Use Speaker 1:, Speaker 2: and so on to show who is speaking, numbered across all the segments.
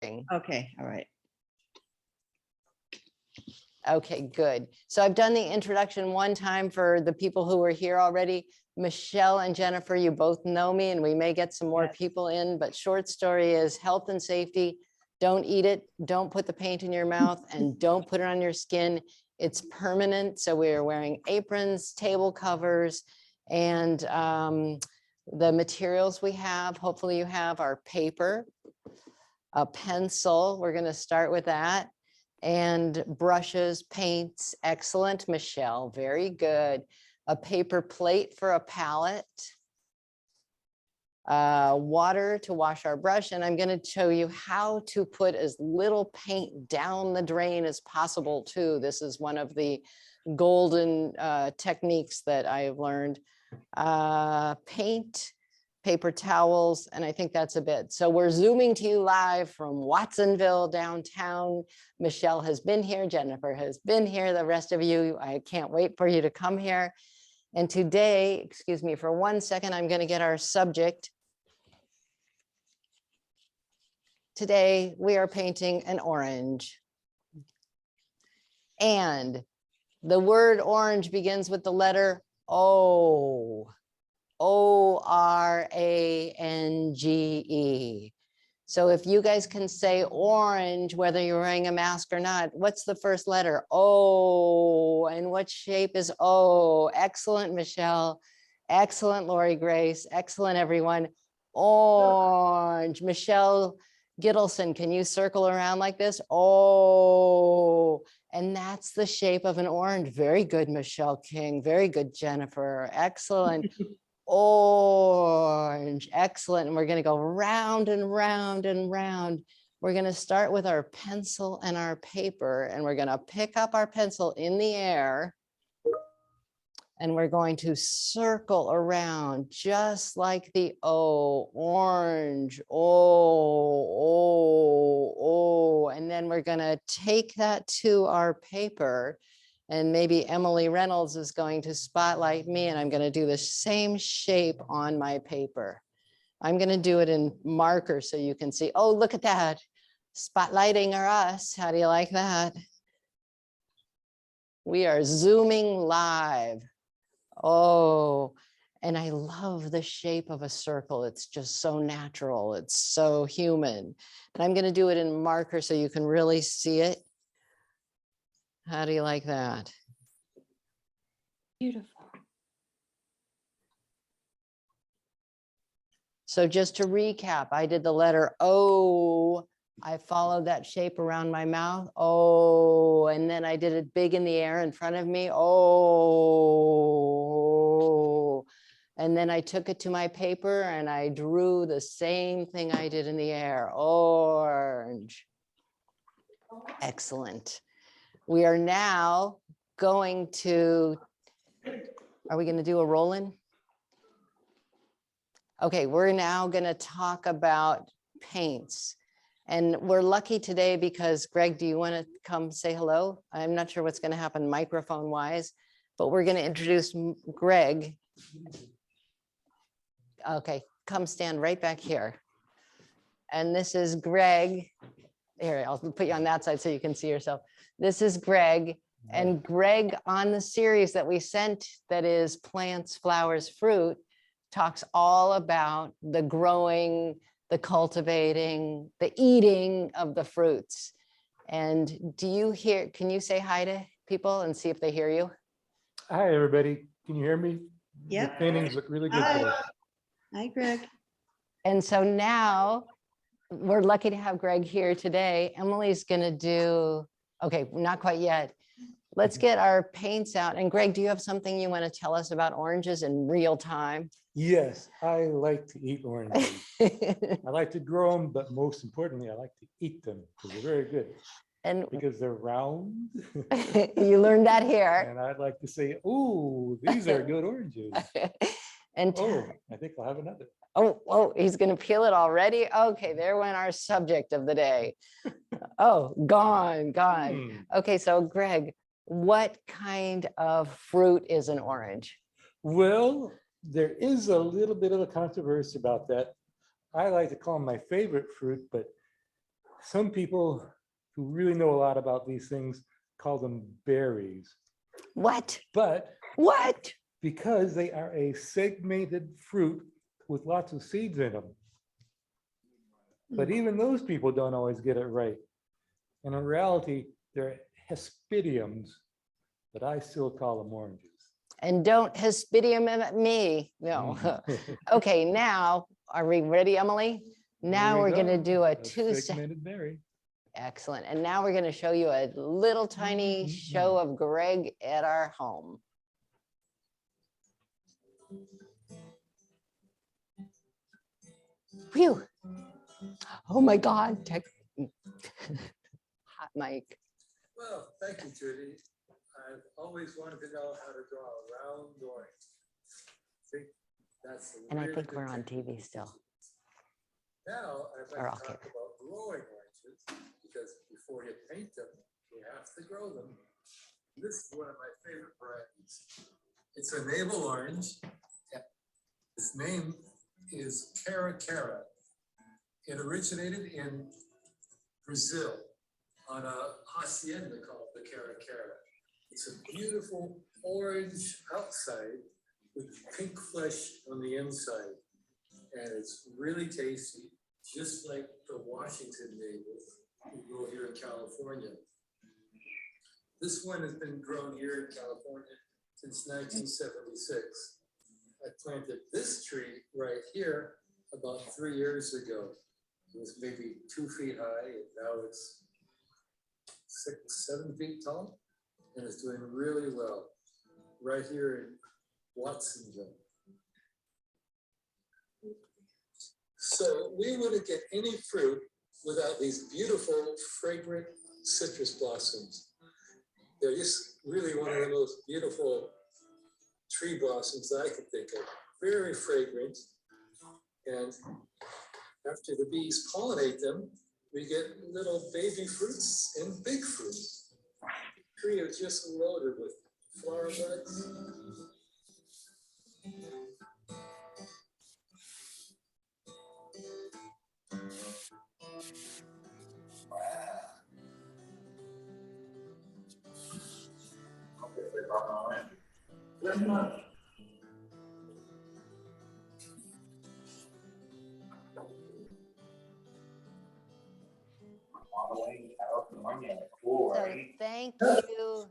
Speaker 1: Okay, all right.
Speaker 2: Okay, good. So I've done the introduction one time for the people who were here already. Michelle and Jennifer, you both know me, and we may get some more
Speaker 1: Yes.
Speaker 2: people in, but short story is health and safety. Don't eat it, don't put the paint in your mouth, and don't put it on your skin. It's permanent. So we are wearing aprons, table covers, and the materials we have, hopefully you have, are paper, a pencil. We're going to start with that. And brushes, paints, excellent, Michelle, very good. A paper plate for a palette. Water to wash our brush, and I'm going to show you how to put as little paint down the drain as possible too. This is one of the golden techniques that I've learned. Paint, paper towels, and I think that's a bit. So we're zooming to you live from Watsonville downtown. Michelle has been here, Jennifer has been here, the rest of you, I can't wait for you to come here. And today, excuse me for 1 second, I'm going to get our subject. Today, we are painting an orange. And the word orange begins with the letter O. O-R-A-N-G-E. So if you guys can say orange, whether you're wearing a mask or not, what's the first letter? O. And what shape is O? Excellent, Michelle. Excellent, Lori Grace. Excellent, everyone. Orange. Michelle Gittelsohn, can you circle around like this? Oh, and that's the shape of an orange. Very good, Michelle King. Very good, Jennifer. Excellent. Orange, excellent. And we're going to go round and round and round. We're going to start with our pencil and our paper, and we're going to pick up our pencil in the air, and we're going to circle around just like the O, orange, O, and then we're going to take that to our paper. And maybe Emily Reynolds is going to spotlight me, and I'm going to do the same shape on my paper. I'm going to do it in marker so you can see. Oh, look at that. Spotlighting are us. How do you like that? We are zooming live. Oh, and I love the shape of a circle. It's just so natural. It's so human. And I'm going to do it in marker so you can really see it. How do you like that?
Speaker 1: Beautiful.
Speaker 2: So just to recap, I did the letter O. I followed that shape around my mouth. Oh, and then I did it big in the air in front of me. Oh, and then I took it to my paper and I drew the same thing I did in the air. Orange. Excellent. We are now going to, are we going to do a roll-in? Okay, we're now going to talk about paints. And we're lucky today because, Greg, do you want to come say hello? I'm not sure what's going to happen microphone-wise, but we're going to introduce Greg. Okay, come stand right back here. And this is Greg. Here, I'll put you on that side so you can see yourself. This is Greg. And Greg, on the series that we sent, that is Plants, Flowers, Fruit, talks all about the growing, the cultivating, the eating of the fruits. And do you hear, can you say hi to people and see if they hear you?
Speaker 3: Hi, everybody. Can you hear me?
Speaker 1: Yep.
Speaker 3: The paintings look really good
Speaker 1: Hi.
Speaker 3: today.
Speaker 1: Hi, Greg.
Speaker 2: And so now we're lucky to have Greg here today. Emily's going to do, okay, not quite yet. Let's get our paints out. And Greg, do you have something you want to tell us about oranges in real time?
Speaker 3: Yes, I like to eat oranges. I like to grow them, but most importantly, I like to eat them because they're very good.
Speaker 2: And
Speaker 3: because they're round.
Speaker 2: you learned that here.
Speaker 3: And I'd like to say, oh, these are good oranges.
Speaker 2: And
Speaker 3: oh, I think I'll have another.
Speaker 2: Oh, he's going to peel it already. Okay, there went our subject of the day. Oh, gone. Okay, so Greg, what kind of fruit is an orange?
Speaker 3: Well, there is a little bit of a controversy about that. I like to call them my favorite fruit, but some people who really know a lot about these things call them berries,
Speaker 2: What?
Speaker 3: but
Speaker 2: What?
Speaker 3: because they are a segmented fruit with lots of seeds in them. But even those people don't always get it right. And in reality, they're hespediums, but I still call them oranges.
Speaker 2: And don't hispidium at me. No. Okay, now, are we ready, Emily? Now
Speaker 3: Here we
Speaker 2: we're gonna
Speaker 3: go,
Speaker 2: do a two-step.
Speaker 3: segmented berry.
Speaker 2: Excellent. And now we're gonna show you a little tiny show of Greg at our home. Phew. Oh my God. Hot mic.
Speaker 3: Well, thank you, Judy. I've always wanted to know how to draw a round orange. See, that's
Speaker 2: And I think we're on TV still.
Speaker 3: Now, I'd
Speaker 2: Or
Speaker 3: like
Speaker 2: I'll
Speaker 3: to talk
Speaker 2: keep-
Speaker 3: about growing oranges, because before you paint them, you have to grow them. This is one of my favorite varieties. It's a navel orange. Its name is Cara Cara. It originated in Brazil on a hacienda called the Cara Cara. It's a beautiful orange outside with pink flesh on the inside. And it's really tasty, just like the Washington navel we grow here in California. This one has been grown here in California since 1976. I planted this tree right here about 3 years ago. It was maybe 2 feet high, and now it's 6, 7 feet tall, and it's doing really well right here in Watsonville. So we wouldn't get any fruit without these beautiful, fragrant citrus blossoms. They're just really one of the most beautiful tree blossoms that I could think of. Very fragrant. And after the bees pollinate them, we get little baby fruits and big fruits. The tree is just loaded with flower buds.
Speaker 2: So thank you,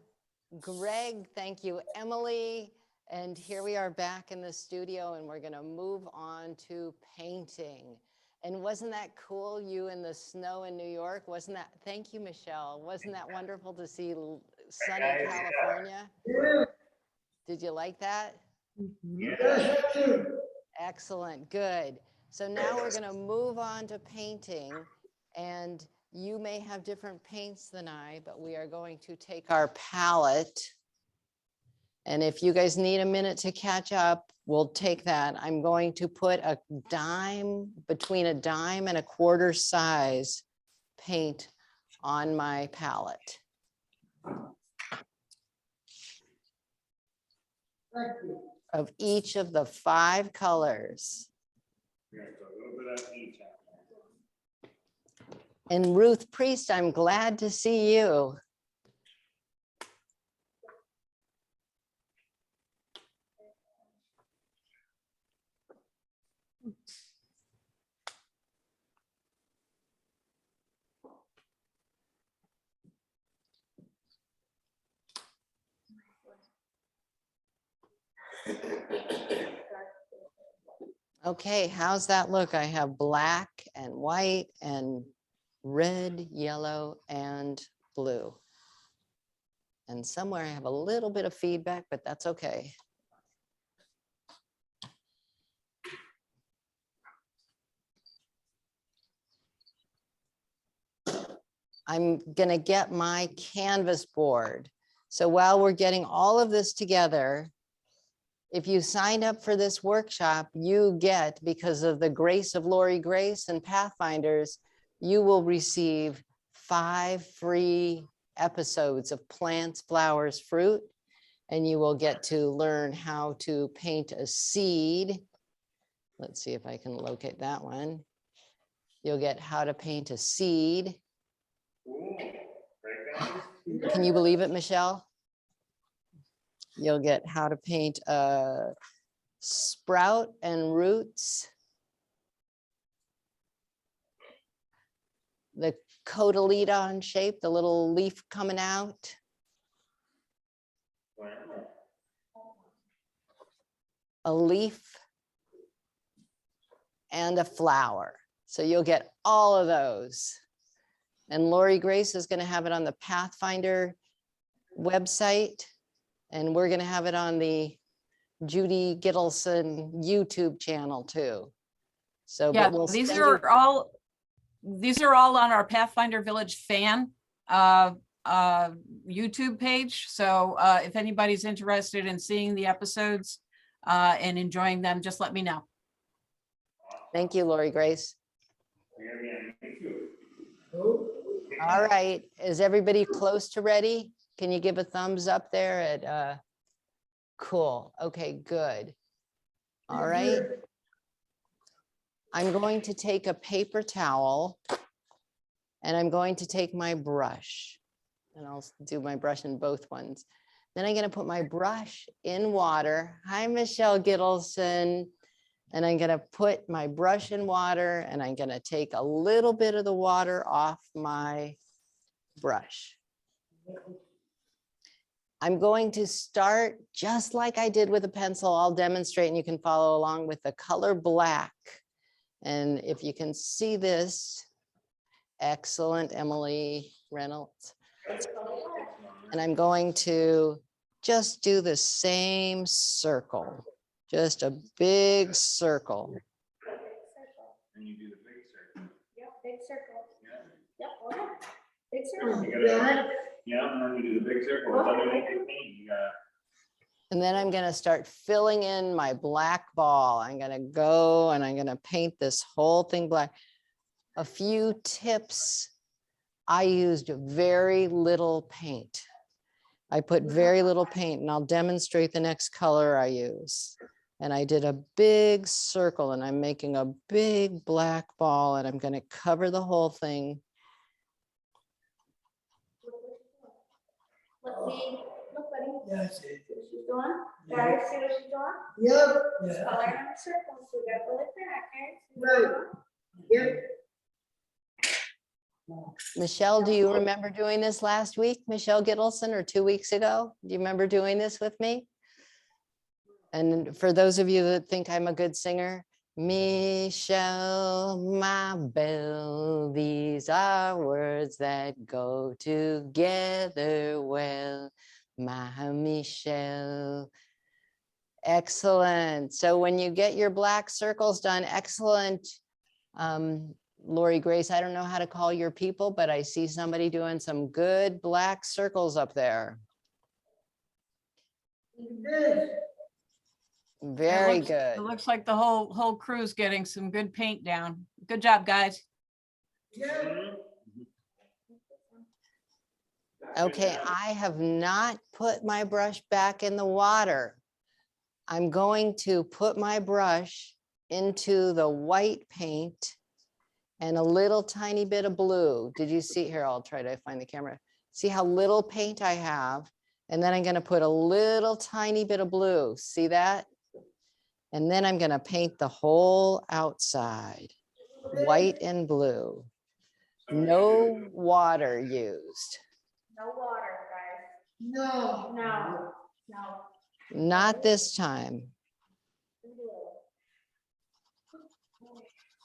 Speaker 2: Greg. Thank you, Emily. And here we are back in the studio, and we're going to move on to painting. And wasn't that cool? You in the snow in New York? Wasn't that? Thank you, Michelle. Wasn't that wonderful to see sunny California? Did you like that? Excellent. Good. So now we're going to move on to painting, and you may have different paints than I, but we are going to take our palette. And if you guys need a minute to catch up, we'll take that. I'm going to put a dime, between a dime and a quarter size paint on my palette. Of each of the 5 colors. And Ruth Priest, I'm glad to see you. Okay, how's that look? I have black and white and red, yellow, and blue. And somewhere I have a little bit of feedback, but that's okay. I'm gonna get my canvas board. So while we're getting all of this together, if you signed up for this workshop, you get, because of the grace of Lori Grace and Pathfinders, you will receive 5 free episodes of Plants, Flowers, Fruit, and you will get to learn how to paint a seed. Let's see if I can locate that one. You'll get how to paint a seed.
Speaker 4: Ooh, very good.
Speaker 2: Can you believe it, Michelle? You'll get how to paint a sprout and roots. The cotyledon shape, the little leaf coming out.
Speaker 4: Wow.
Speaker 2: A leaf and a flower. So you'll get all of those. And Lori Grace is going to have it on the Pathfinder website. And we're going to have it on the Judy Gittelsohn YouTube channel too. So,
Speaker 5: Yeah,
Speaker 2: but we'll
Speaker 5: these
Speaker 2: send you-
Speaker 5: are all on our Pathfinder Village fan YouTube page. So if anybody's interested in seeing the episodes and enjoying them, just let me know.
Speaker 2: Thank you, Lori Grace.
Speaker 4: We're gonna be on YouTube.
Speaker 2: All right, is everybody close to ready? Can you give a thumbs up there at, cool, okay, good. All right. I'm going to take a paper towel and I'm going to take my brush and I'll do my brush in both ones. Then I'm going to put my brush in water. Hi, Michelle Gittelsohn. And I'm going to put my brush in water and I'm going to take a little bit of the water off my brush. I'm going to start just like I did with a pencil. I'll demonstrate and you can follow along with the color black. And if you can see this, excellent, Emily Reynolds. And I'm going to just do the same circle, just a big circle.
Speaker 4: And you do the big circle.
Speaker 6: Yep, big circle.
Speaker 4: Yeah.
Speaker 6: Yep, go ahead. Big circle.
Speaker 4: You gotta, yeah, and then you do the big circle. It's underneath your paint. You gotta.
Speaker 2: And then I'm going to start filling in my black ball. I'm going to go and I'm going to paint this whole thing black. A few tips. I used very little paint. I put very little paint and I'll demonstrate the next color I use. And I did a big circle and I'm making a big black ball and I'm going to cover the whole thing.
Speaker 6: Let's see. Look, buddy.
Speaker 7: Yeah, I see.
Speaker 6: See what she's doing?
Speaker 7: Yeah.
Speaker 6: Guys, see what she's doing?
Speaker 7: Yep.
Speaker 6: She's
Speaker 7: Yeah.
Speaker 6: coloring on the circles, so we gotta pull it back, okay? See what she's
Speaker 7: Right.
Speaker 6: doing?
Speaker 7: Yep.
Speaker 2: Michelle, do you remember doing this last week? Michelle Gittelsohn, or 2 weeks ago? Do you remember doing this with me? And for those of you that think I'm a good singer, Michelle, my belle, these are words that go together well, my Michelle. Excellent. So when you get your black circles done, excellent. Lori Grace, I don't know how to call your people, but I see somebody doing some good black circles up there. Very
Speaker 5: It
Speaker 2: good.
Speaker 5: looks like the whole crew's getting some good paint down. Good job, guys.
Speaker 2: Okay, I have not put my brush back in the water. I'm going to put my brush into the white paint and a little tiny bit of blue. Did you see here? I'll try to find the camera. See how little paint I have? And then I'm going to put a little tiny bit of blue. See that? And then I'm going to paint the whole outside, white and blue. No water used.
Speaker 6: No water, guys.
Speaker 7: No.
Speaker 6: No, no.
Speaker 2: Not this time.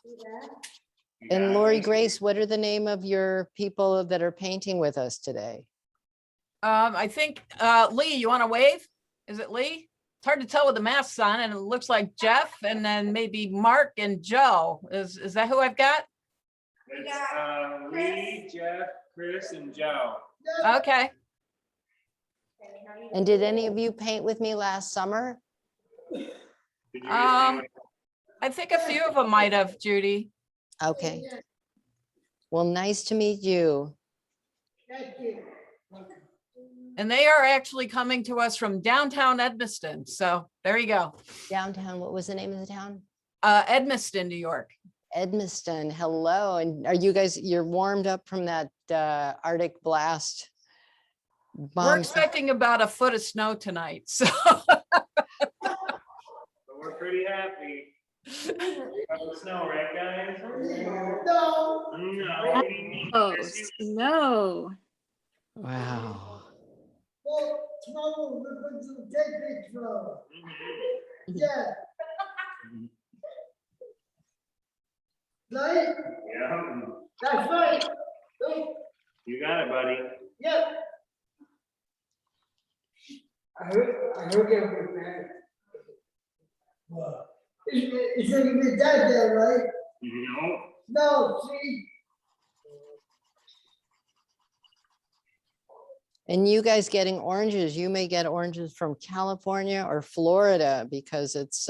Speaker 6: See that?
Speaker 2: And Lori Grace, what are the name of your people that are painting with us today?
Speaker 5: I think, Lee, you want to wave? Is it Lee? It's hard to tell with the masks on and it looks like Jeff and then maybe Mark and Joe. Is that who I've got?
Speaker 4: It's Lee, Jeff, Chris, and Joe.
Speaker 5: Okay.
Speaker 6: Okay, now you-
Speaker 2: And did any of you paint with me last summer?
Speaker 4: Did you get
Speaker 5: I think a few of them might have, Judy.
Speaker 2: Okay. Well, nice to meet you.
Speaker 7: Thank you.
Speaker 5: And they are actually coming to us from downtown Edmiston. So there you go.
Speaker 2: Downtown, what was the name of the town?
Speaker 5: Edmiston, New York.
Speaker 2: Edmiston, hello. And are you guys, you're warmed up from that Arctic blast?
Speaker 5: We're
Speaker 2: Bombs.
Speaker 5: expecting about a foot of snow tonight, so.
Speaker 4: But we're pretty happy. Got the snow, right, guys?
Speaker 7: No.
Speaker 4: No.
Speaker 8: Oh, no.
Speaker 2: Wow.
Speaker 7: Well, tomorrow we're going to take it tomorrow. Yeah. Right?
Speaker 4: Yeah,
Speaker 7: That's right. Right.
Speaker 4: you got it, buddy.
Speaker 7: Yeah. I heard everything. What? It's gonna be that there, right?
Speaker 4: No.
Speaker 7: No, see?
Speaker 2: And you guys getting oranges, you may get oranges from California or Florida because it's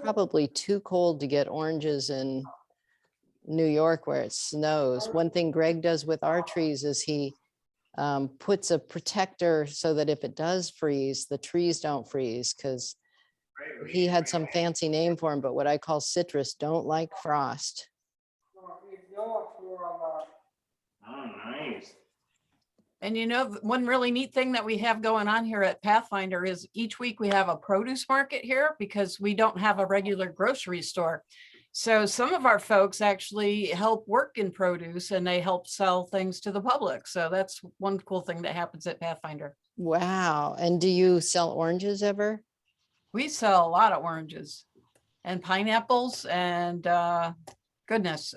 Speaker 2: probably too cold to get oranges in New York where it snows. One thing Greg does with our trees is he puts a protector so that if it does freeze, the trees don't freeze, because he had some fancy name for them, but what I call citrus don't like frost.
Speaker 4: Oh, nice.
Speaker 5: And you know, one really neat thing that we have going on here at Pathfinder is each week we have a produce market here because we don't have a regular grocery store. So some of our folks actually help work in produce and they help sell things to the public. So that's one cool thing that happens at Pathfinder.
Speaker 2: Wow. And do you sell oranges ever?
Speaker 5: We sell a lot of oranges and pineapples and goodness,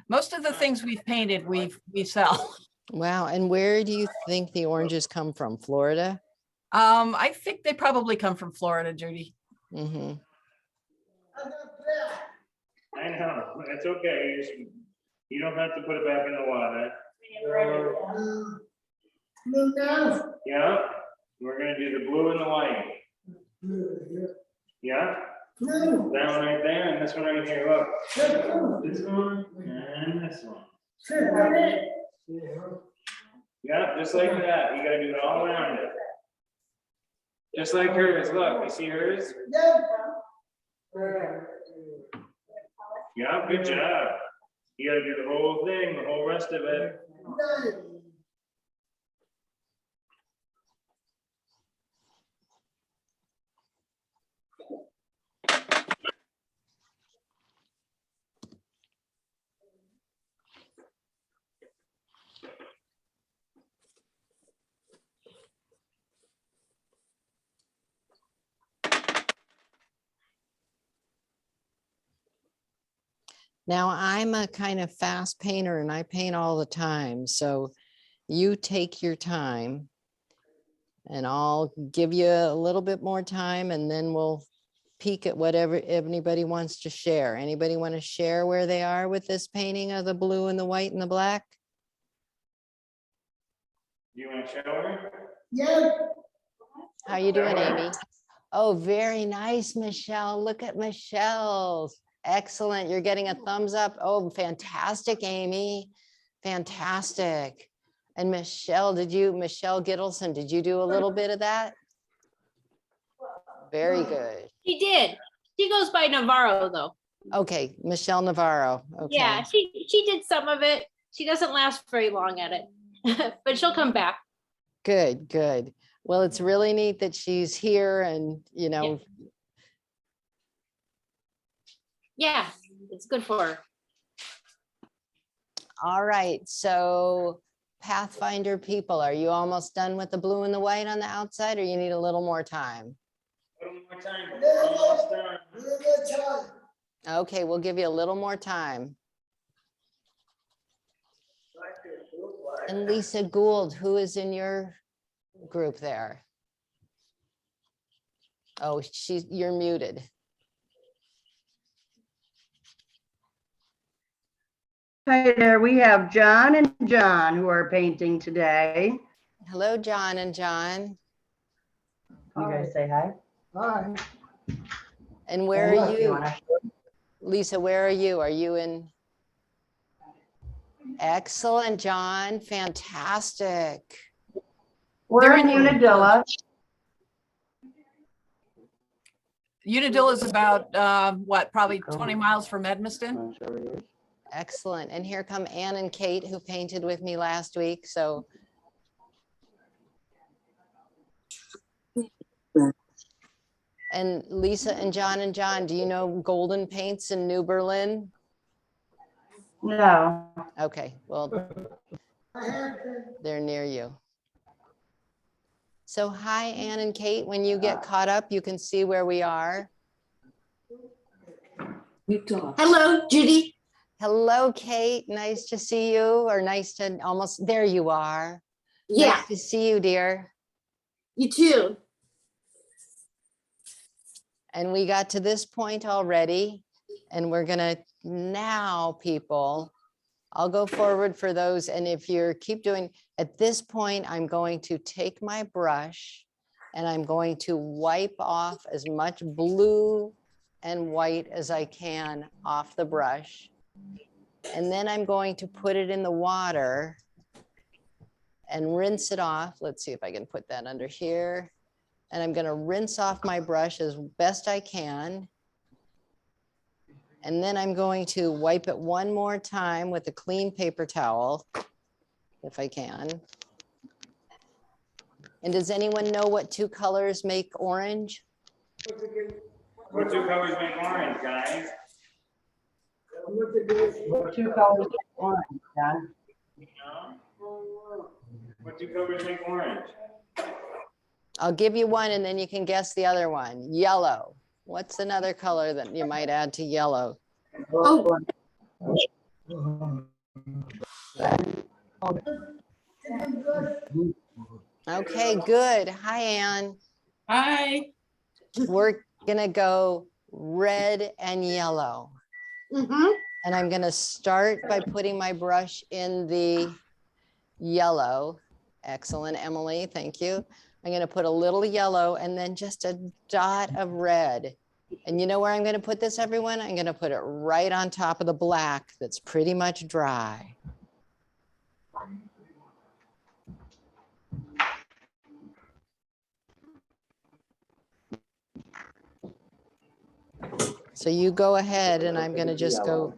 Speaker 5: most of the things we've painted, we sell.
Speaker 2: Wow. And where do you think the oranges come from? Florida?
Speaker 5: I think they probably come from Florida, Judy.
Speaker 2: Mm-hmm.
Speaker 4: I know, it's okay. You don't have to put it back in the water.
Speaker 7: No, now.
Speaker 4: Yeah, we're gonna do the blue and the white. Yeah,
Speaker 7: No.
Speaker 4: that one right there and this one right here, look.
Speaker 7: No.
Speaker 4: This one and this one.
Speaker 7: No.
Speaker 4: Yeah, just like that. You gotta do it all around it. Just like hers, look, you see hers? Yeah, good job. You gotta do the whole thing, the whole rest of it.
Speaker 2: Now I'm a kind of fast painter and I paint all the time. So you take your time and I'll give you a little bit more time and then we'll peek at whatever anybody wants to share. Anybody want to share where they are with this painting of the blue and the white and the black?
Speaker 4: You wanna show her?
Speaker 7: Yeah.
Speaker 2: How you doing, Amy? Oh, very nice, Michelle. Look at Michelle's. Excellent. You're getting a thumbs up. Oh, fantastic, Amy. Fantastic. And Michelle Gittelsohn, did you do a little bit of that? Very good.
Speaker 8: She did. She goes by Navarro though.
Speaker 2: Okay, Michelle Navarro. Okay.
Speaker 8: Yeah, she did some of it. She doesn't last very long at it, but she'll come back.
Speaker 2: Good, good. Well, it's really neat that she's here and, you know,
Speaker 8: Yeah, it's good for her.
Speaker 2: all right. So Pathfinder people, are you almost done with the blue and the white on the outside or you need a little more time?
Speaker 4: A little more time. We're almost done.
Speaker 2: Okay, we'll give you a little more time. And Lisa Gould, who is in your group there? Oh, you're muted.
Speaker 9: Hi there, we have John and John who are painting today.
Speaker 2: Hello, John and John.
Speaker 9: You guys say hi.
Speaker 7: Hi.
Speaker 2: And where are you?
Speaker 9: wanna-
Speaker 2: Lisa, where are you? Are you in? Excellent, John. Fantastic.
Speaker 9: We're in Unadilla.
Speaker 5: Unadilla is about, what, probably 20 miles from Edmiston.
Speaker 2: Excellent. And here come Ann and Kate, who painted with me last week. So. And Lisa and John, do you know Golden Paints in New Berlin?
Speaker 9: No.
Speaker 2: Okay, well, they're near you. So hi, Ann and Kate. When you get caught up, you can see where we are.
Speaker 10: Hello, Judy.
Speaker 2: Hello, Kate. Nice to see you, or nice to almost, there you are.
Speaker 10: Yeah,
Speaker 2: Nice to see you, dear.
Speaker 10: you too.
Speaker 2: And we got to this point already, and we're gonna now, people, I'll go forward for those. And if you're keep doing, at this point, I'm going to take my brush and I'm going to wipe off as much blue and white as I can off the brush. And then I'm going to put it in the water and rinse it off. Let's see if I can put that under here. And I'm going to rinse off my brush as best I can. And then I'm going to wipe it one more time with a clean paper towel, if I can. And does anyone know what two colors make orange?
Speaker 4: What two colors make orange, guys?
Speaker 9: What two colors make orange, John?
Speaker 4: No? What two colors make orange?
Speaker 2: I'll give you one and then you can guess the other one. Yellow. What's another color that you might add to yellow?
Speaker 10: Oh,
Speaker 2: Okay, good. Hi, Ann.
Speaker 10: hi.
Speaker 2: We're gonna go red and yellow.
Speaker 10: Mm-hmm.
Speaker 2: And I'm gonna start by putting my brush in the yellow. Excellent, Emily, thank you. I'm gonna put a little yellow and then just a dot of red. And you know where I'm gonna put this, everyone? I'm gonna put it right on top of the black that's pretty much dry. So you go ahead and I'm gonna just go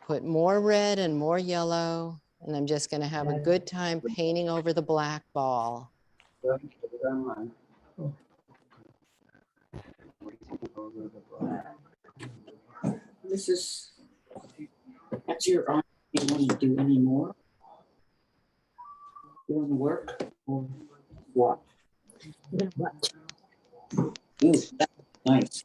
Speaker 2: put more red and more yellow. And I'm just gonna have a good time painting over the black ball.
Speaker 10: That's your arm. You want to do any more? You want to work or what? What? Ooh, that's nice.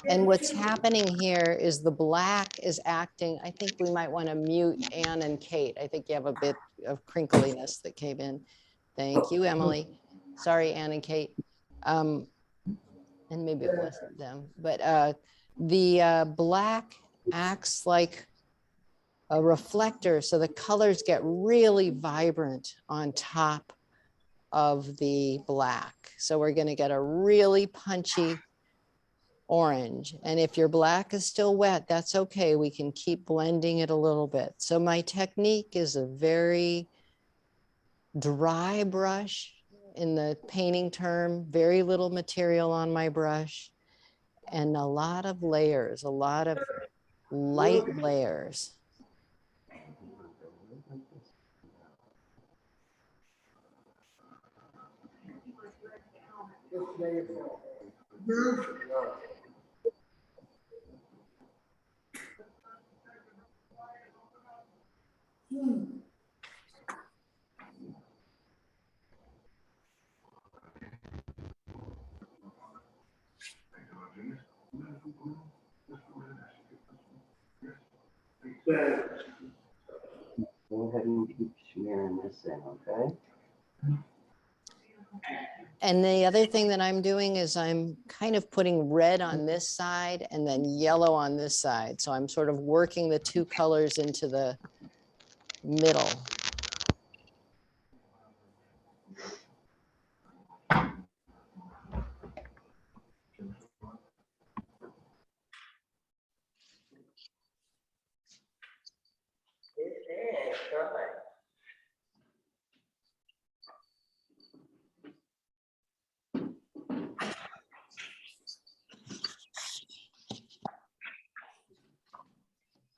Speaker 2: And what's happening here is the black is acting, I think we might want to mute Ann and Kate. I think you have a bit of crinkliness that came in. Thank you, Emily. Sorry, Ann and Kate. And maybe it wasn't them, but the black acts like a reflector. So the colors get really vibrant on top of the black. So we're going to get a really punchy orange. And if your black is still wet, that's okay. We can keep blending it a little bit. So my technique is a very dry brush in the painting term, very little material on my brush, and a lot of layers, a lot of light layers.
Speaker 9: Go ahead and keep smearing this in, okay?
Speaker 2: And the other thing that I'm doing is I'm kind of putting red on this side and then yellow on this side. So I'm sort of working the two colors into the middle.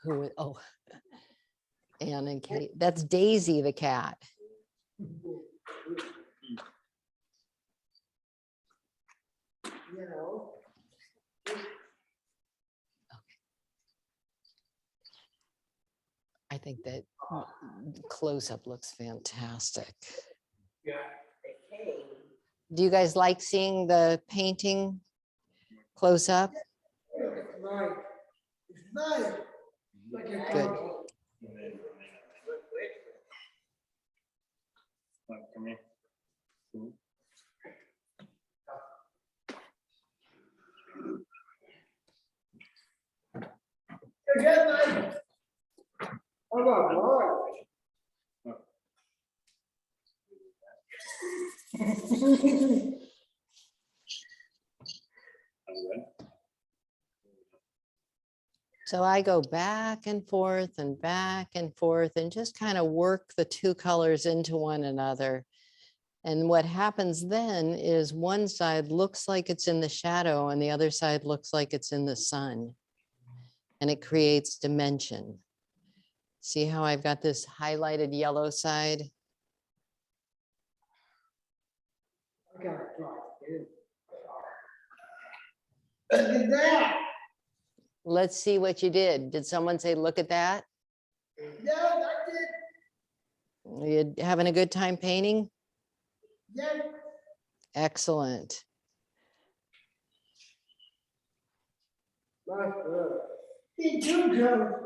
Speaker 2: Who, oh. Anne and Kate, that's Daisy the cat.
Speaker 7: You know,
Speaker 2: I think that close-up looks fantastic. Do you guys like seeing the painting close up?
Speaker 7: it's nice. It's nice. Like a
Speaker 2: Good.
Speaker 7: dog.
Speaker 4: Come here.
Speaker 7: Again, nice. Oh, my God.
Speaker 2: So I go back and forth and just kind of work the two colors into one another. And what happens then is one side looks like it's in the shadow and the other side looks like it's in the sun. And it creates dimension. See how I've got this highlighted yellow side?
Speaker 7: I got it, dude. Look at that.
Speaker 2: Let's see what you did. Did someone say, look at that?
Speaker 7: Yeah, I did.
Speaker 2: You having a good time painting?
Speaker 7: Yeah.
Speaker 2: Excellent.
Speaker 7: That's good. Me too, Joe.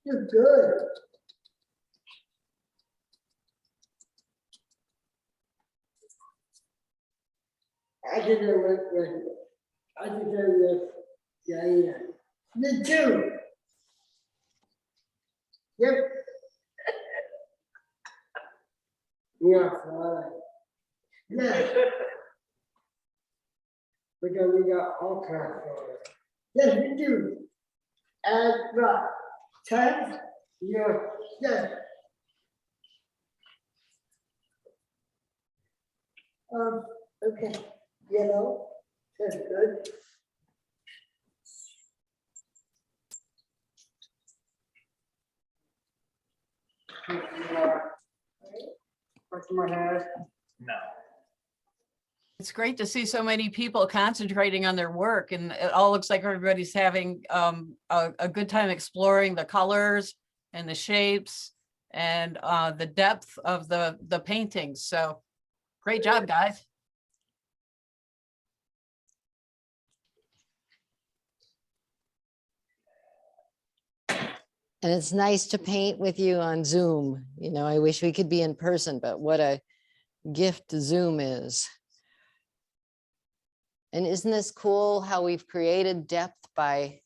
Speaker 7: You're good. I did it with, I did it with, yeah. Me too. Yep. Yeah, fine. Yeah. Because we got all kinds of it. Yes, we do. And right. 10? Yeah. Yes. Okay. Yellow. That's good. What's my hair?
Speaker 4: No.
Speaker 5: It's great to see so many people concentrating on their work, and it all looks like everybody's having a good time exploring the colors and the shapes and the depth of the paintings. So great job, guys.
Speaker 2: And it's nice to paint with you on Zoom. You know, I wish we could be in person, but what a gift Zoom is. And isn't this cool how we've created depth by,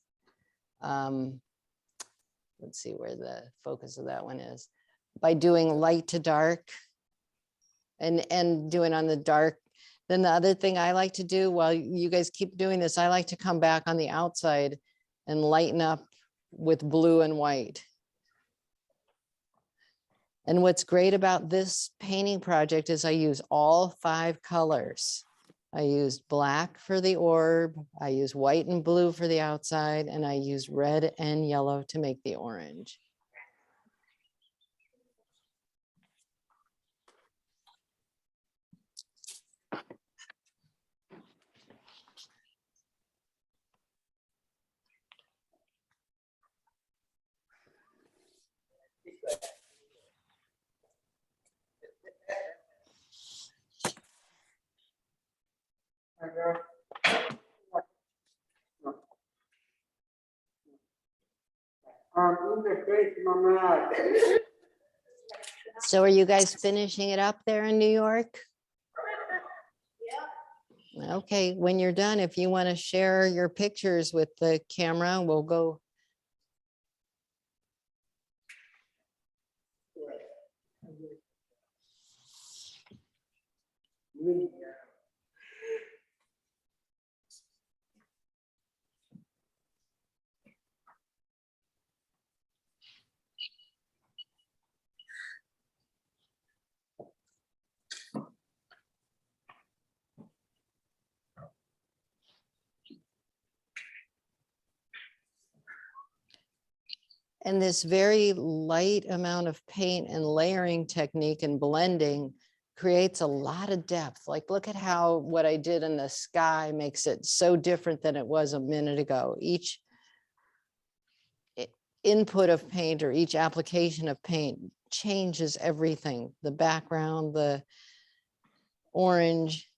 Speaker 2: let's see where the focus of that one is, by doing light to dark and doing on the dark. Then the other thing I like to do while you guys keep doing this, I like to come back on the outside and lighten up with blue and white. And what's great about this painting project is I use all 5 colors. I used black for the orb, I use white and blue for the outside, and I use red and yellow to make the orange.
Speaker 7: In the face, my mouth.
Speaker 2: So are you guys finishing it up there in New York?
Speaker 6: Yeah.
Speaker 2: Okay, when you're done, if you want to share your pictures with the camera, we'll go. And this very light amount of paint and layering technique and blending creates a lot of depth. Like, look at how what I did in the sky makes it so different than it was a minute ago. Each input of paint or each application of paint changes everything. The background, the orange.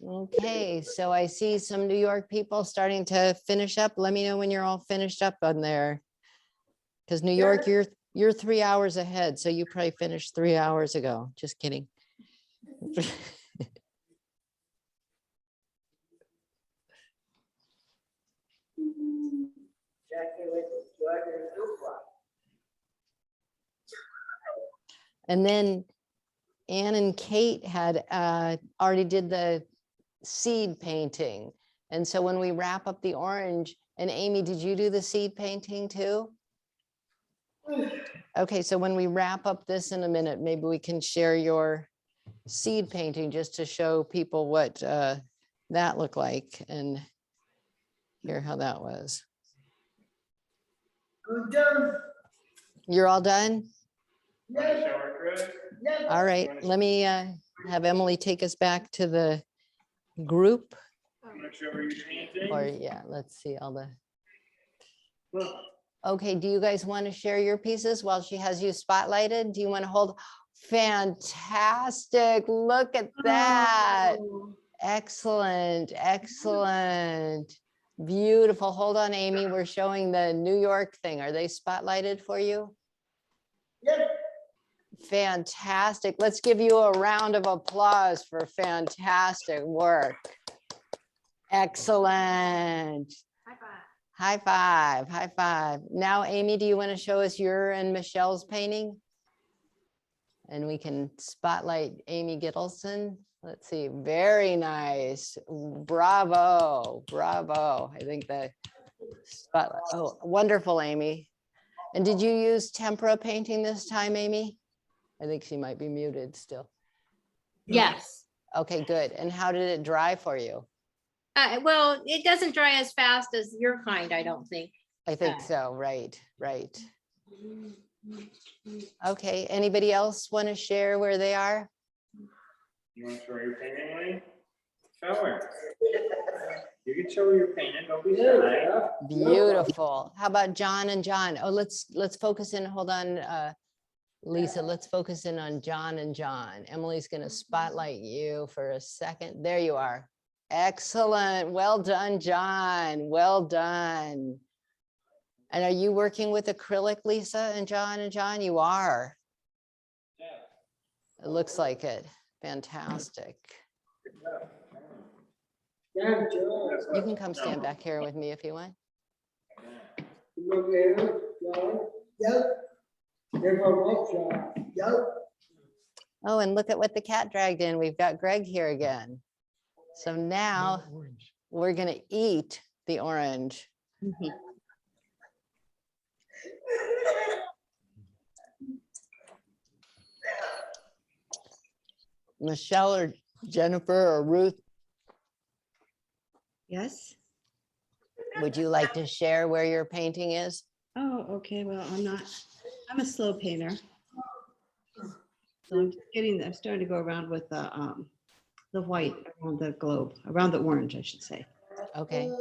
Speaker 2: Okay, so I see some New York people starting to finish up. Let me know when you're all finished up on there. Because New York, you're 3 hours ahead, so you probably finished 3 hours ago. Just kidding. And then Ann and Kate had already did the seed painting. And so when we wrap up the orange, and Amy, did you do the seed painting too? Okay, so when we wrap up this in a minute, maybe we can share your seed painting just to show people what that looked like and hear how that was.
Speaker 7: I'm done.
Speaker 2: You're all done?
Speaker 4: Wanna show her, Chris?
Speaker 2: All right, let me have Emily take us back to the group.
Speaker 4: Wanna show her your painting?
Speaker 2: Or yeah, let's see all the.
Speaker 4: Look.
Speaker 2: Okay, do you guys want to share your pieces while she has you spotlighted? Do you want to hold? Fantastic, look at that. Excellent, excellent. Beautiful. Hold on, Amy, we're showing the New York thing. Are they spotlighted for you?
Speaker 7: Yes.
Speaker 2: Fantastic. Let's give you a round of applause for fantastic work. Excellent.
Speaker 6: High five.
Speaker 2: High five, high five. Now, Amy, do you want to show us your and Michelle's painting? And we can spotlight Amy Gittelsohn. Let's see, very nice. Bravo, bravo. I think the spotlight, oh, wonderful, Amy. And did you use tempera painting this time, Amy? I think she might be muted still.
Speaker 8: Yes.
Speaker 2: Okay, good. And how did it dry for you?
Speaker 8: Well, it doesn't dry as fast as your kind, I don't think.
Speaker 2: I think so, right, right. Okay, anybody else want to share where they are?
Speaker 4: You wanna show her your painting, Lee? Show her. You can show her your painting, don't be shy.
Speaker 2: Beautiful. How about John and John? Oh, let's focus in, hold on, Lisa, let's focus in on John and John. Emily's gonna spotlight you for a second. There you are. Excellent. Well done, John. Well done. And are you working with acrylic, Lisa and John and John? You are. It looks like it. Fantastic.
Speaker 7: Yeah, John.
Speaker 2: You can come stand back here with me if you want.
Speaker 7: Look here, John. Yep. If I walk, John. Yep.
Speaker 2: Oh, and look at what the cat dragged in. We've got Greg here again. So now we're gonna eat the orange. Michelle or Jennifer or Ruth,
Speaker 1: Yes.
Speaker 2: would you like to share where your painting is?
Speaker 1: Oh, okay. Well, I'm a slow painter. So I'm just I'm starting to go around with the white around the globe, around the orange, I should say.
Speaker 2: Okay.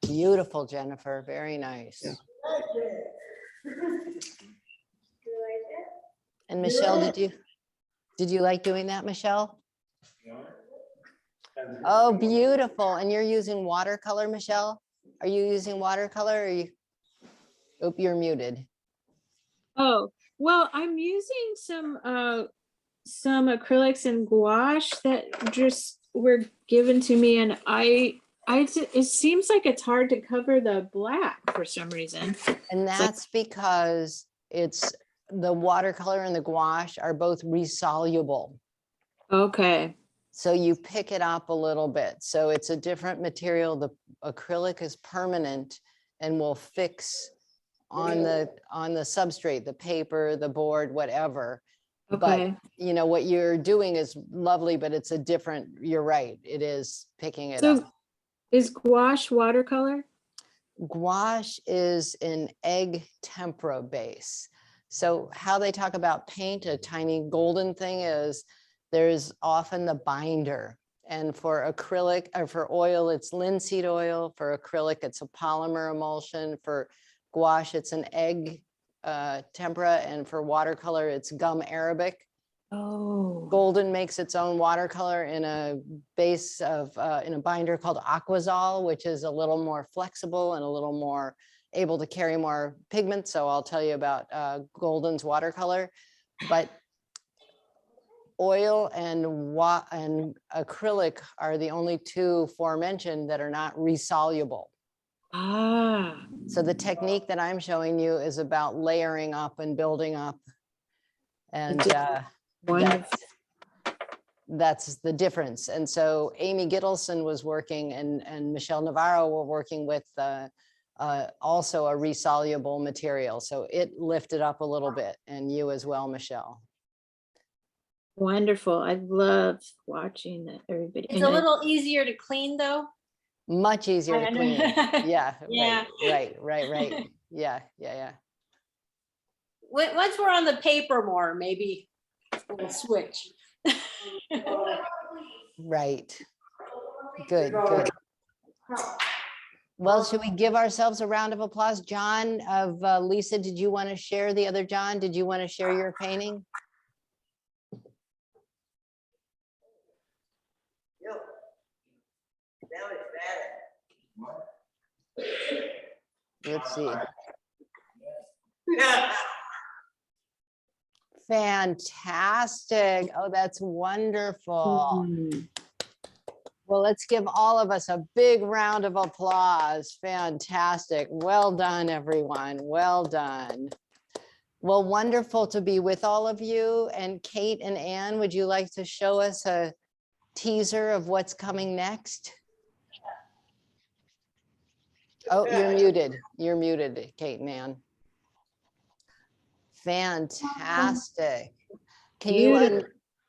Speaker 2: Beautiful, Jennifer. Very nice.
Speaker 1: Yeah.
Speaker 2: And Michelle, did you like doing that, Michelle? Oh, beautiful. And you're using watercolor, Michelle? Are you using watercolor or are you? Oh, you're muted.
Speaker 8: Oh, well, I'm using some acrylics and gouache that just were given to me, and I It seems like it's hard to cover the black for some reason.
Speaker 2: And that's because it's the watercolor and the gouache are both resoluble.
Speaker 8: Okay.
Speaker 2: So you pick it up a little bit. So it's a different material. The acrylic is permanent and will fix on the substrate, the paper, the board, whatever.
Speaker 8: Okay.
Speaker 2: But you know, what you're doing is lovely, but it's a different, you're right. It is picking it up.
Speaker 8: Is gouache watercolor?
Speaker 2: Gouache is an egg tempera base. So how they talk about paint, a tiny golden thing, is there's often the binder. And for acrylic or for oil, it's linseed oil. For acrylic, it's a polymer emulsion. For gouache, it's an egg tempera. And for watercolor, it's gum arabic.
Speaker 8: Oh.
Speaker 2: Golden makes its own watercolor in a base of, in a binder called Aquazol, which is a little more flexible and a little more able to carry more pigment. So I'll tell you about Golden's watercolor. But oil and acrylic are the only two aforementioned that are not resoluble.
Speaker 8: Ah.
Speaker 2: So the technique that I'm showing you is about layering up and building up. And that's the difference. And so Amy Gittelsohn was working and Michelle Navarro were working with also a resoluble material. So it lifted up a little bit, and you as well, Michelle.
Speaker 8: Wonderful. I love watching that, everybody.
Speaker 6: It's a little easier to clean though.
Speaker 2: Much easier to clean. Yeah,
Speaker 6: Yeah.
Speaker 2: right. Yeah.
Speaker 6: Once we're on the paper more, maybe we'll switch.
Speaker 2: Right. Good. Well, should we give ourselves a round of applause? John of Lisa, did you want to share the other John? Did you want to share your painting? Let's see. Fantastic. Oh, that's wonderful. Well, let's give all of us a big round of applause. Fantastic. Well done, everyone. Well done. Well, wonderful to be with all of you. And Kate and Ann, would you like to show us a teaser of what's coming next? Oh, you're muted. You're muted, Kate and Ann. Fantastic. Can you,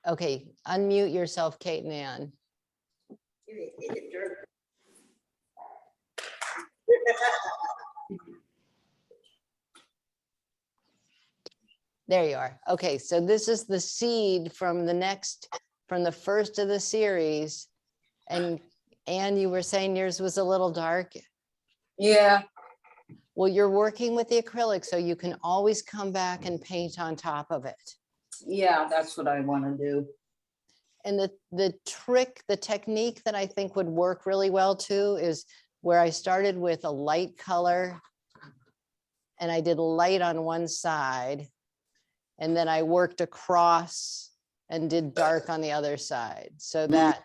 Speaker 2: okay, unmute yourself, Kate and Ann. There you are. Okay, so this is the seed from the first of the series. And Ann, you were saying yours was a little dark.
Speaker 10: Yeah.
Speaker 2: Well, you're working with the acrylic, so you can always come back and paint on top of it.
Speaker 10: Yeah, that's what I want to do.
Speaker 2: And the trick, the technique that I think would work really well too is where I started with a light color and I did light on one side, and then I worked across and did dark on the other side. So that,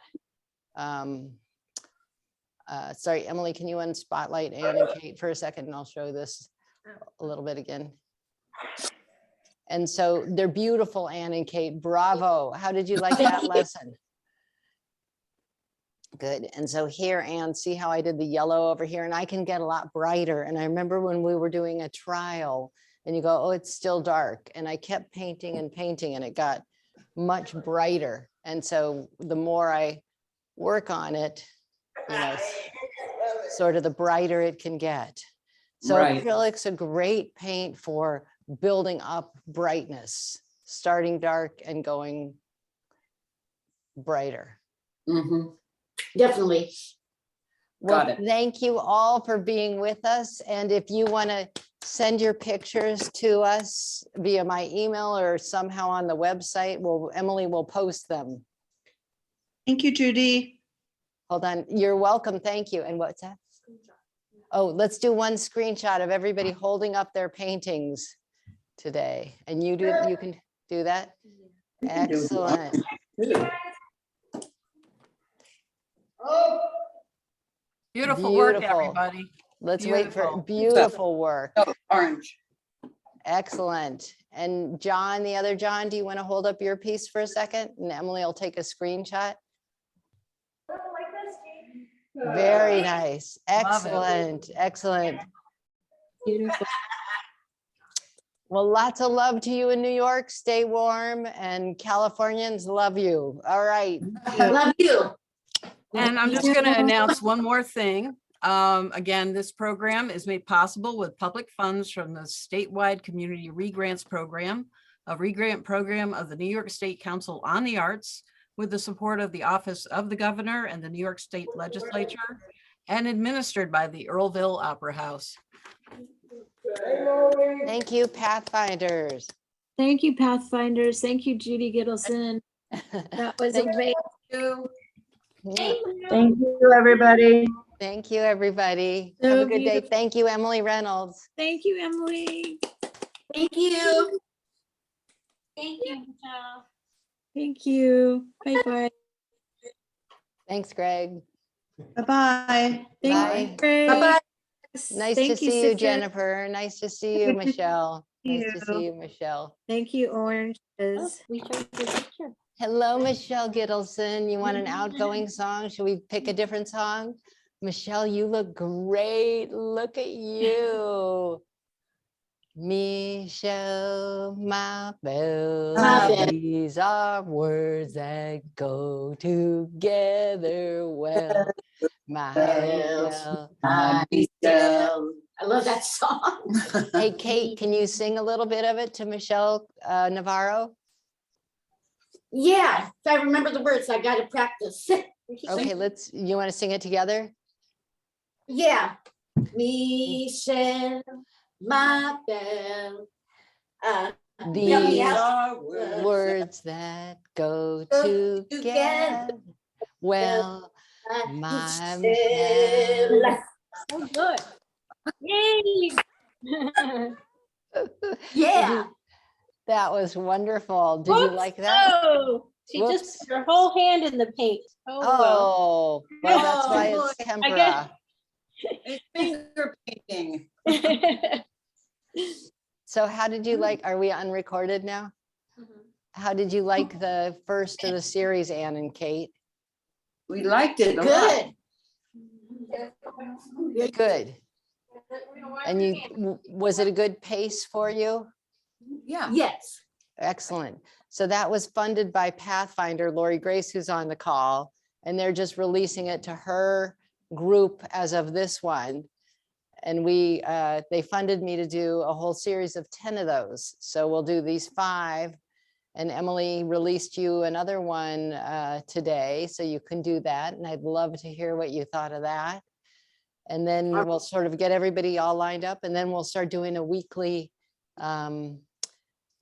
Speaker 2: sorry, Emily, can you unspotlight Ann and Kate for a second, and I'll show this a little bit again. And so they're beautiful, Ann and Kate. Bravo. How did you like that lesson? Good. And so here, Ann, see how I did the yellow over here, and I can get a lot brighter. And I remember when we were doing a trial and you go, oh, it's still dark. And I kept painting and painting and it got much brighter. And so the more I work on it, you know, sort of the brighter it can get. So acrylic's a great paint for building up brightness, starting dark and going brighter.
Speaker 10: Definitely.
Speaker 2: Well, thank you all for being with us. And if you want to send your pictures to us via my email or somehow on the website, Emily will post them.
Speaker 1: Thank you, Judy.
Speaker 2: Hold on. You're welcome. Thank you. And what's that? Oh, let's do one screenshot of everybody holding up their paintings today. And you can do that. Excellent.
Speaker 7: Oh.
Speaker 5: Beautiful work,
Speaker 2: Beautiful.
Speaker 5: everybody.
Speaker 2: Let's wait for
Speaker 5: Beautiful.
Speaker 2: beautiful work.
Speaker 10: Oh, orange.
Speaker 2: Excellent. And John, the other John, do you want to hold up your piece for a second? And Emily will take a screenshot. Very nice.
Speaker 5: Love it.
Speaker 2: Excellent. Excellent.
Speaker 8: Beautiful.
Speaker 2: Well, lots of love to you in New York. Stay warm, and Californians love you. All right.
Speaker 6: Love you.
Speaker 5: And I'm just going to announce one more thing. Again, this program is made possible with public funds from the statewide community re-grants program, a re-grant program of the New York State Council on the Arts, with the support of the Office of the Governor and the New York State Legislature, and administered by the Earlville Opera House.
Speaker 2: Thank you, Pathfinders.
Speaker 8: Thank you, Pathfinders. Thank you, Judy Gittelsohn. That was
Speaker 5: Thank
Speaker 8: amazing.
Speaker 5: you.
Speaker 9: Thank you, everybody.
Speaker 2: Thank you, everybody.
Speaker 8: So
Speaker 2: Have a good day.
Speaker 8: beautiful.
Speaker 2: Thank you, Emily Reynolds.
Speaker 8: Thank you, Emily.
Speaker 6: Thank you.
Speaker 8: Thank you, Michelle. Thank you. Bye-bye.
Speaker 2: Thanks, Greg.
Speaker 1: Bye-bye.
Speaker 2: Bye.
Speaker 8: Thank you, Greg.
Speaker 6: Bye-bye.
Speaker 2: Nice
Speaker 8: Thank
Speaker 2: to see you,
Speaker 8: sister.
Speaker 2: Jennifer. Nice to see you,
Speaker 1: Good to
Speaker 2: Michelle.
Speaker 1: see
Speaker 2: Nice to
Speaker 1: you.
Speaker 2: see you, Michelle.
Speaker 8: Thank you, Oranges.
Speaker 6: We showed you a picture.
Speaker 2: Hello, Michelle Gittelsohn. You want an outgoing song? Should we pick a different song? Michelle, you look great. Look at you. Michelle, my belle.
Speaker 6: My belle.
Speaker 2: These are words that go together well. My Michelle.
Speaker 6: I love that song.
Speaker 2: Hey, Kate, can you sing a little bit of it to Michelle Navarro?
Speaker 6: Yeah, if I remember the words, I gotta practice.
Speaker 2: Okay, you want to sing it together?
Speaker 6: Yeah. Michelle, my belle.
Speaker 2: These
Speaker 6: are
Speaker 2: words that go
Speaker 6: Go
Speaker 2: together.
Speaker 6: together.
Speaker 2: Well, my
Speaker 6: Michelle.
Speaker 2: Michelle.
Speaker 8: So good. Yay.
Speaker 6: Yeah.
Speaker 2: That was wonderful. Did you like that?
Speaker 8: Oh, she
Speaker 2: Whoops.
Speaker 8: just put her whole hand in the paint. Oh, well.
Speaker 2: Oh, well, that's why
Speaker 6: Oh,
Speaker 2: it's
Speaker 6: boy.
Speaker 2: tempera.
Speaker 10: It's finger painting.
Speaker 2: So how did you like, are we unrecorded now? How did you like the first of the series, Ann and Kate?
Speaker 10: We liked it a lot.
Speaker 6: Good.
Speaker 2: Good. And was it a good pace for you?
Speaker 10: Yeah.
Speaker 6: Yes.
Speaker 2: Excellent. So that was funded by Pathfinder, Lori Grace, who's on the call, and they're just releasing it to her group as of this one. And they funded me to do a whole series of 10 of those. So we'll do these 5. And Emily released you another one today, so you can do that. And I'd love to hear what you thought of that. And then we'll sort of get everybody all lined up, and then we'll start doing a weekly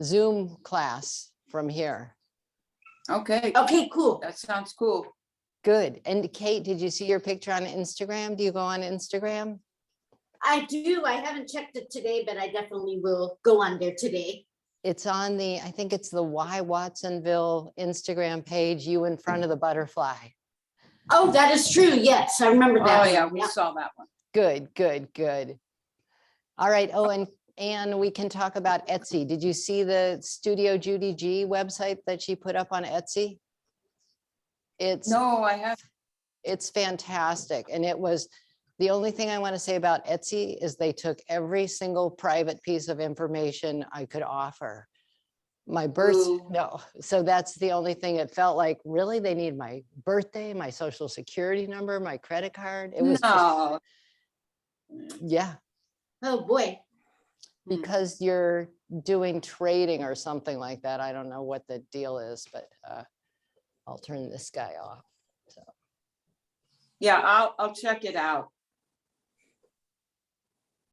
Speaker 2: Zoom class from here.
Speaker 10: Okay,
Speaker 6: Okay, cool.
Speaker 10: that sounds cool.
Speaker 2: Good. And Kate, did you see your picture on Instagram? Do you go on Instagram?
Speaker 6: I do. I haven't checked it today, but I definitely will go on there today.
Speaker 2: It's on I think it's the Y Watsonville Instagram page, you in front of the butterfly.
Speaker 6: Oh, that is true. Yes, I remember that.
Speaker 10: Oh,
Speaker 6: one.
Speaker 10: yeah, we saw that one.
Speaker 2: Good, good, good. All right. Oh, and we can talk about Etsy. Did you see the Studio Judy G website that she put up on Etsy?
Speaker 10: No, I have.
Speaker 2: It's fantastic. And it was, the only thing I want to say about Etsy is they took every single private piece of information I could offer. My birth,
Speaker 10: Ooh.
Speaker 2: no. So that's the only thing it felt like, really, they need my birthday, my social security number, my credit card. It was
Speaker 10: No.
Speaker 2: yeah,
Speaker 6: Oh, boy.
Speaker 2: because you're doing trading or something like that. I don't know what the deal is, but I'll turn this guy off. So
Speaker 10: Yeah, I'll check it out.